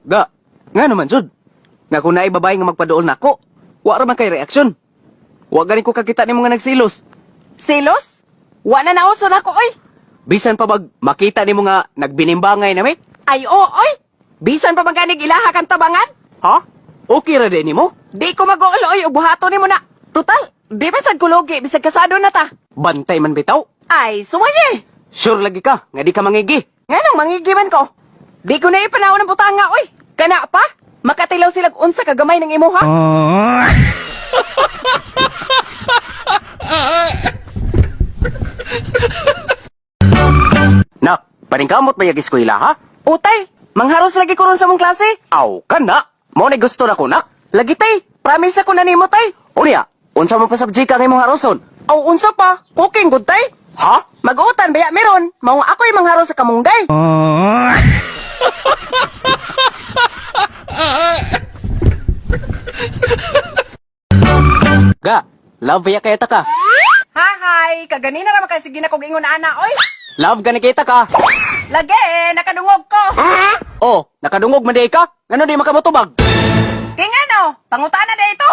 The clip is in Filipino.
Ga, nga naman, Jud. Nga kung naay babae nga magpadool na ako, wa ra man kay reaksyon. Wa ganin ko kakita ni mga nagsilos. Silos? Wa na nauso na ko, oy. Bisan pa bag makita ni mo nga nagbinimbangay na may? Ay, oy. Bisan pa maganig ilaha kang tabangan? Ha? Okay ra din ni mo? Di ko mag-uol, oy. Ubuhato ni mo na. Total, di ba sad kulogi, bisag kasado na ta. Bantay man bitaw. Ay, sumaye. Sure lagi ka, nga di ka mangigi. Nga nang mangigiman ko. Di ko na ipanaw ng butanga, oy. Kana pa? Makatilaw silag unsa kagamay ng imo, ha? Nak, paningkamot ba yagis ko ila, ha? Utay, mangharos lagi ko ron sa mong klase. Aw, kana. Mo na gusto na ko, nak. Lagi tay, promise ako na nimo tay. Unya, unsa mo pa subject ka nga imong haroson? Aw unsa pa? Cooking good tay? Ha? Mag-utan baya meron. Mao ako'y mangharos sa kamunggay. Ga, love ya kaya ta ka. Hi, kaganina ra makay sige na kog ingon ana oy. Love gani kita ka. Lagi, nakadungog ko. Oh, nakadungog man di ka? Ngano di makamutubag? King ano? Pangutana na ito.